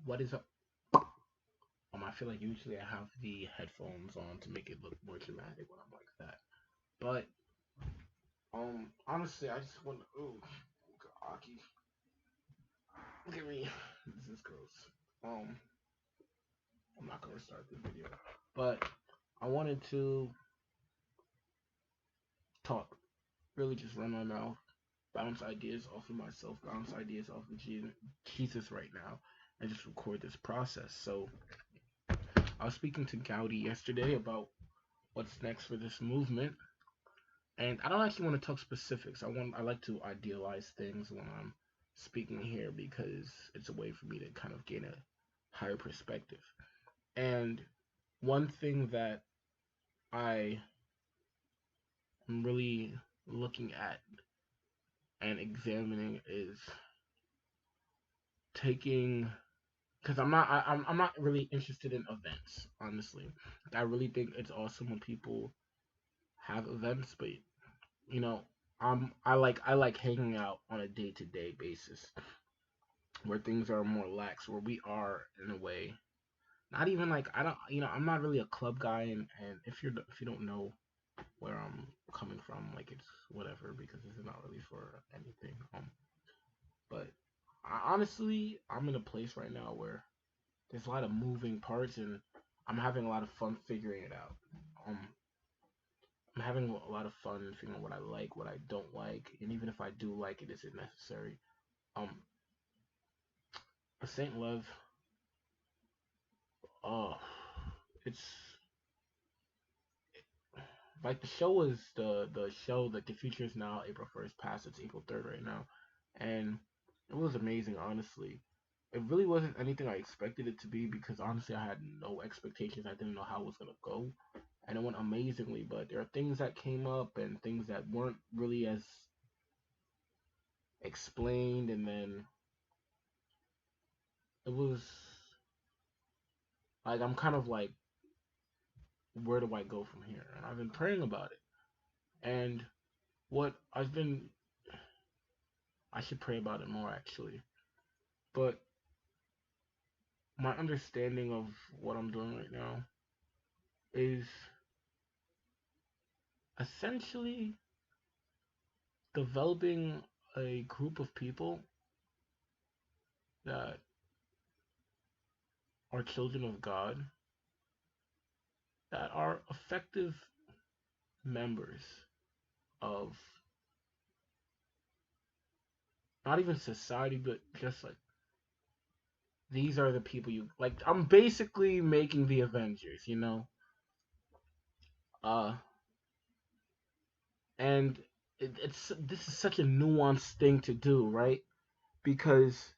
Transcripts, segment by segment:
What is up? I feel like usually I have the headphones on to make it look more dramatic when I'm like that. But honestly, I just want to. Oh, Aki, look at me. This is gross. Um, I'm not gonna start the video, but I wanted to talk. Really, just run my mouth, bounce ideas off of myself, bounce ideas off of Jesus right now, and just record this process. So I was speaking to Gaudi yesterday about what's next for this movement. And I don't actually want to talk specifics. I like to idealize things when I'm speaking here because it's a way for me to kind of gain a higher perspective. And one thing that I am really looking at and examining is taking because I'm not really interested in events, honestly. I really think it's awesome when people have events, but you know, I like hanging out on a day to day basis where things are more lax, where we are in a way. Not even like I don't, I'm not really a club guy, and if you don't know where I'm coming from, like it's whatever because this is not really for anything. But honestly, I'm in a place right now where there's a lot of moving parts, and I'm having a lot of fun figuring it out. Um, I'm having a lot of fun figuring out what I like, what I don't like, and even if I do like it, is it necessary? Um, Saint Love, oh, it's like the show was the show that the future is now April 1st past it's April 3rd right now, and it was amazing. Honestly, it really wasn't anything I expected it to be because honestly I had no expectations. I didn't know how it was gonna go, and it went amazingly. But there are things that came up and things that weren't really as explained, and then it was like I'm kind of like, where do I go from here? And I've been praying about it, and what I've been I should pray about it more actually. But my understanding of what I'm doing right now is essentially developing a group of people that are children of God, that are effective members of not even society, but just like these are the people you like. I'm basically making the Avengers, you know? Uh, and it's this is such a nuanced thing to do, right? Because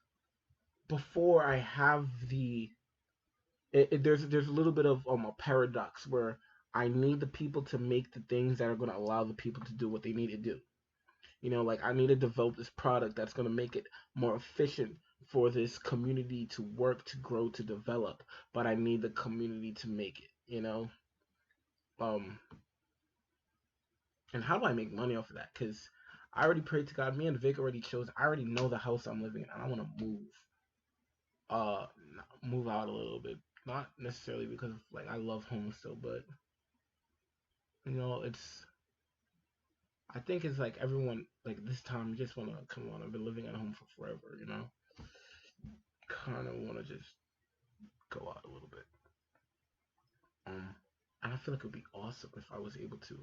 before I have there's a little bit of a paradox where I need the people to make the things that are going to allow the people to do what they need to do. You know, like I need to develop this product that's going to make it more efficient for this community to work, to grow, to develop. But I need the community to make it. Um, and how do I make money off of that? Because I already prayed to God. Me and Vic already chose. I already know the house I'm living in. I want to uh, move out a little bit. Not necessarily because like I love home still, but it's I think it's like everyone like this time you just wanna come on. I've been living at home for forever, Kind of want to just go out a little bit. And I feel like it would be awesome if I was able to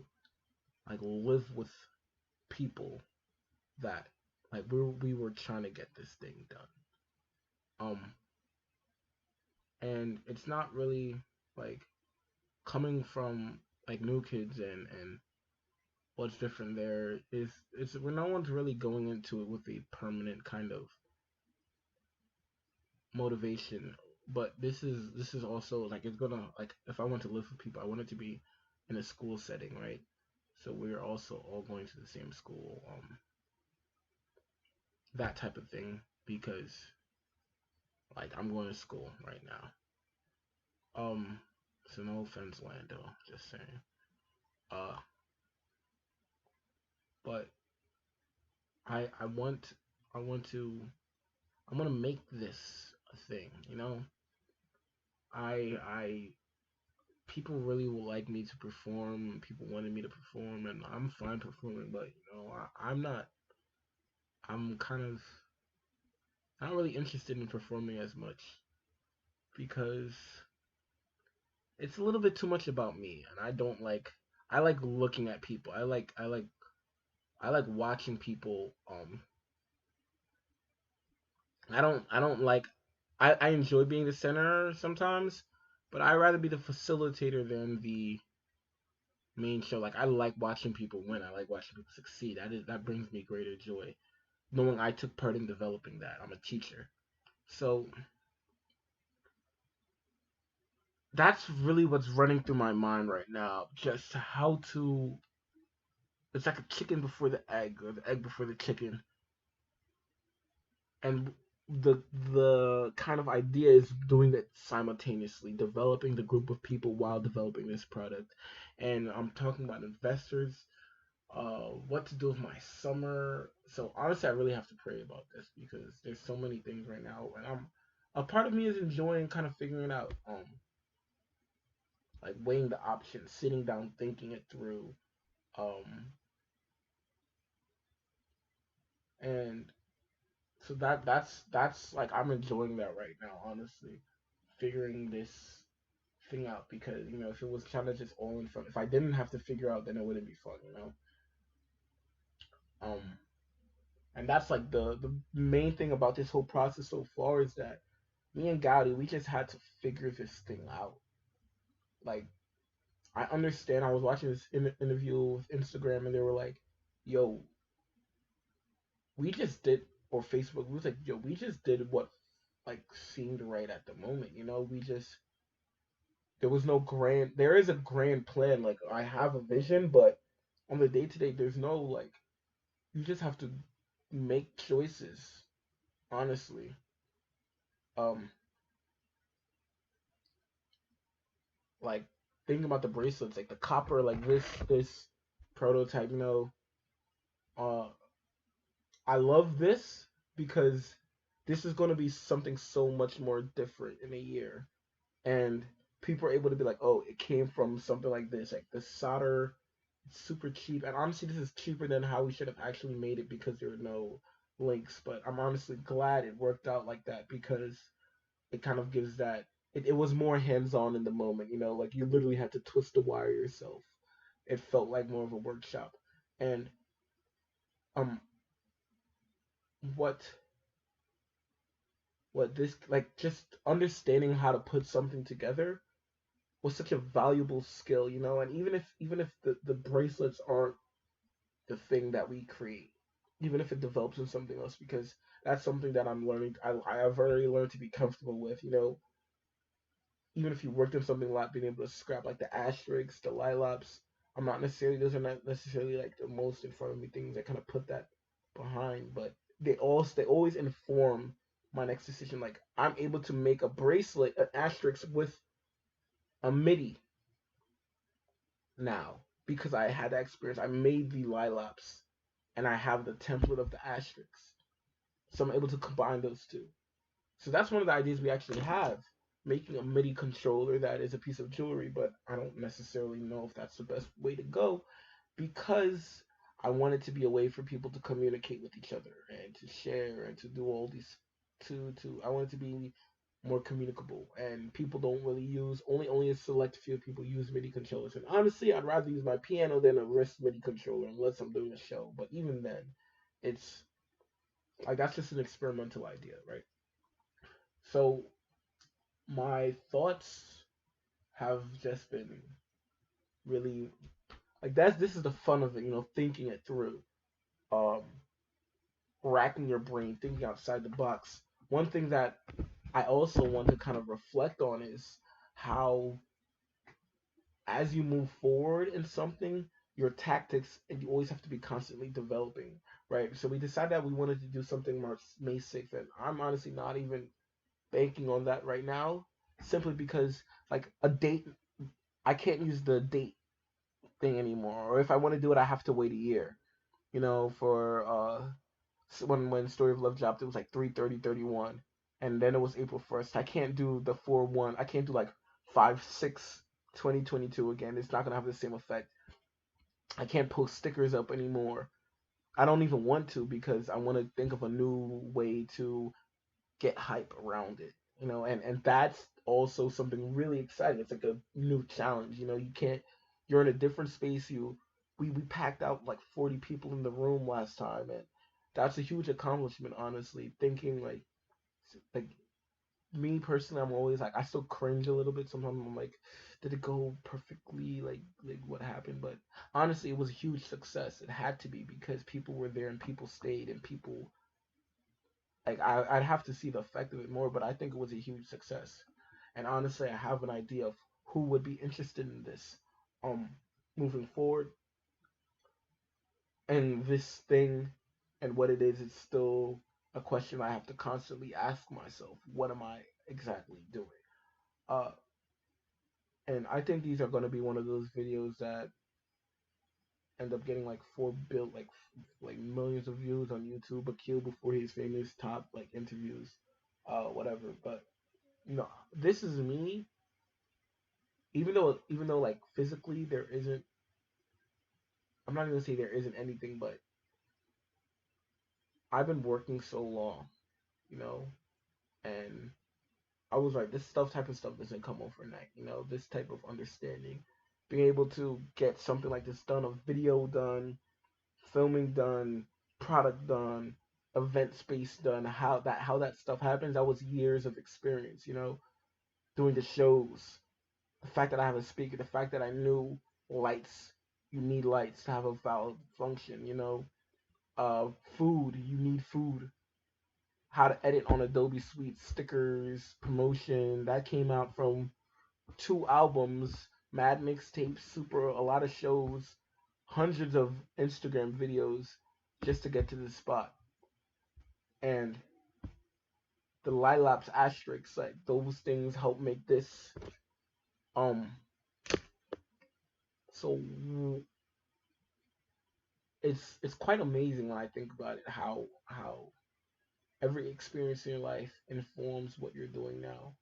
like live with people that like we were trying to get this thing done. Um, and it's not really like coming from like new kids and what's different there is when no one's really going into it with a permanent kind of motivation. But this is also like it's gonna like if I want to live with people, I want it to be in a school setting, right? So we're also all going to the same school, that type of thing, because like I'm going to school right now. So no offense, Lando, just saying. Uh, but I I want I want to I want to make this a thing. I people really would like me to perform. People wanted me to perform, and I'm fine performing. But I'm not. I'm kind of not really interested in performing as much because it's a little bit too much about me, and I don't like. I like looking at people. I like watching people. I don't like. I enjoy being the center sometimes, but I rather be the facilitator than the main show. Like I like watching people win. I like watching people succeed. That brings me greater joy, knowing I took part in developing that. I'm a teacher, so that's really what's running through my mind right now. Just how to. It's like a chicken before the egg, or the egg before the chicken, and the kind of idea is doing it simultaneously, developing the group of people while developing this product. And I'm talking about investors, what to do with my summer. So honestly, I really have to pray about this because there's so many things right now, and I'm a part of me is enjoying kind of figuring out, like weighing the options, sitting down, thinking it through, um, and so that's like I'm enjoying that right now, honestly, figuring this thing out because if it was kind of just all in fun, if I didn't have to figure out, then it wouldn't be fun. Um, and that's like the main thing about this whole process so far is that me and Gaudi, we just had to figure this thing out. Like I understand. I was watching this interview with Instagram, and they were like, "Yo, we just did," or Facebook. We was like, "Yo, we just did what like seemed right at the moment." We just there was no grand. There is a grand plan. Like I have a vision, but on the day to day, there's no like. You just have to make choices. Honestly, um, like thinking about the bracelets, like the copper, like this prototype. Uh, I love this because this is going to be something so much more different in a year, and people are able to be like, oh, it came from something like this, like the solder. It's super cheap, and honestly, this is cheaper than how we should have actually made it because there are no links. But I'm honestly glad it worked out like that because it kind of gives that. It was more hands-on in the moment, like you literally had to twist the wire yourself. It felt like more of a workshop, and um, what this like just understanding how to put something together was such a valuable skill, and even if the bracelets aren't the thing that we create, even if it develops in something else, because that's something that I'm learning. I have already learned to be comfortable with, even if you worked in something a lot, being able to scrap like the asterisks, the lilaps. I'm not necessarily those are not necessarily like the most in front of me things. I kind of put that behind, but they always inform my next decision. Like I'm able to make a bracelet, an asterisk with a MIDI now because I had that experience. I made the lilaps and I have the template of the asterisks, so I'm able to combine those two. So that's one of the ideas we actually have, making a MIDI controller that is a piece of jewelry, but I don't necessarily know if that's the best way to go because I want it to be a way for people to communicate with each other and to share and to do all these to I want it to be more communicable, and people don't really use only a select few people use MIDI controllers, and honestly I'd rather use my piano than a wrist MIDI controller unless I'm doing a show, but even then it's like that's just an experimental idea, right? So my thoughts have just been really like that's this is the fun of it, thinking it through, um, racking your brain, thinking outside the box. One thing that I also want to kind of reflect on is how, as you move forward in something, your tactics and you always have to be constantly developing, right? So we decided that we wanted to do something March May 6th, and I'm honestly not even banking on that right now, simply because like a date, I can't use the date thing anymore. Or if I want to do it, I have to wait a year. For when Story of Love dropped, it was like 3/30/31. and then it was April 1st. I can't do the 4/1. I can't do like 5/6 2022 again. It's not gonna have the same effect. I can't post stickers up anymore. I don't even want to because I want to think of a new way to get hype around it. And that's also something really exciting. It's like a new challenge. You can't. You're in a different space. We packed out like 40 people in the room last time, and that's a huge accomplishment. Honestly, thinking like me personally, I'm always like I still cringe a little bit. Sometimes I'm like, did it go perfectly? Like what happened? But honestly, it was a huge success. It had to be because people were there and people stayed and people like I'd have to see the effect of it more, but I think it was a huge success. And honestly, I have an idea of who would be interested in this, um, moving forward. And this thing, and what it is still a question I have to constantly ask myself. What am I exactly doing? Uh, and I think these are going to be one of those videos that end up getting like like millions of views on YouTube. Akil before he's famous, top like interviews, whatever. But this is me. Even though like physically there isn't. I'm not gonna say there isn't anything, but I've been working so long, you know, and I was like, this type of stuff doesn't come overnight. This type of understanding, being able to get something like this done, a video done, filming done, product done, event space done, how that stuff happens. That was years of experience, doing the shows. The fact that I have a speaker, the fact that I knew lights, you need lights to have a valid function, uh food, you need food. How to edit on Adobe Suite, stickers, promotion, that came out from two albums, mad mixtapes, super a lot of shows, hundreds of Instagram videos just to get to this spot. And the Lilaps asterisks, like those things help make this um so it's quite amazing when I think about it how every experience in your life informs what you're doing now.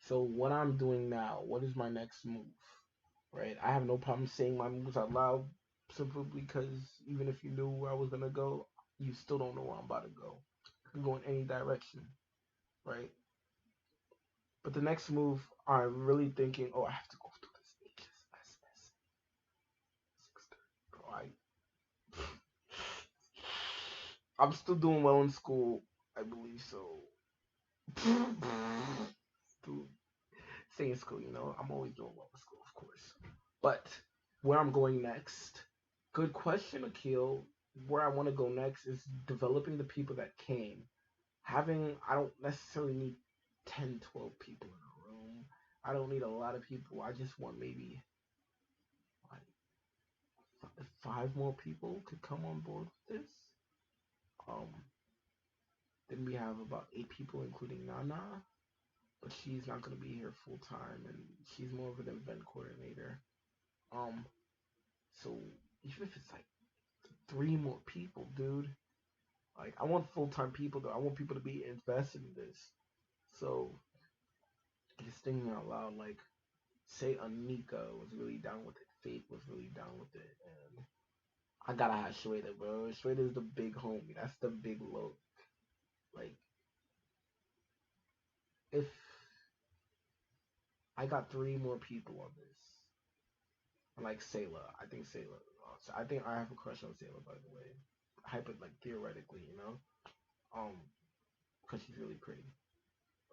So what I'm doing now, what is my next move? Right? I have no problem saying my moves out loud simply because even if you knew where I was gonna go, you still don't know where I'm about to go. I can go in any direction, right? But the next move, I'm really thinking, oh, I have to go through this HSS. Bro, I'm still doing well in school, I believe so. Dude, stay in school, I'm always doing well in school, of course. But where I'm going next, good question, Akil. Where I want to go next is developing the people that came. I don't necessarily need 10, 12 people in a room. I don't need a lot of people. I just want maybe like five more people could come on board with this. Um, then we have about 8 people, including Nana, but she's not gonna be here full time, and she's more of an event coordinator. Um, so even if it's like 3 more people, dude, like I want full time people though. I want people to be invested in this. So just thinking out loud, like say Anika was really down with it, Faith was really down with it, and I gotta have Shweta, bro. Shweta is the big homie. That's the big load. Like if I got 3 more people on this, like Sayla, I think Sayla. I think I have a crush on Sayla, by the way. Hyper, like theoretically, because she's really pretty.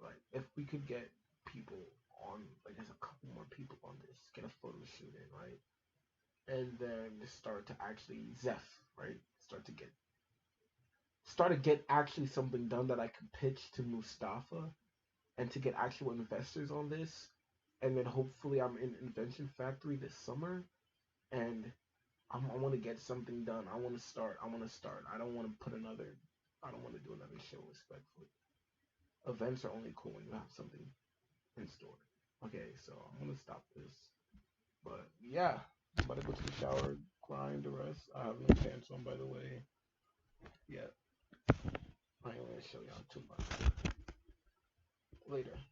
Like if we could get people on, like there's a couple more people on this, get a photo shoot in, right? And then start to actually Zeph, right? Start to get actually something done that I can pitch to Mustafa and to get actual investors on this. And then hopefully I'm in Invention Factory this summer and I want to get something done. I want to start. I want to start. I don't want to put another. I don't want to do another show. Respectfully, events are only cool when you have something in store. Okay, so I'm gonna stop this. But yeah, I'm about to go to the shower, grind the rest. I have no pants on, by the way. Yeah. I ain't gonna show y'all too much later.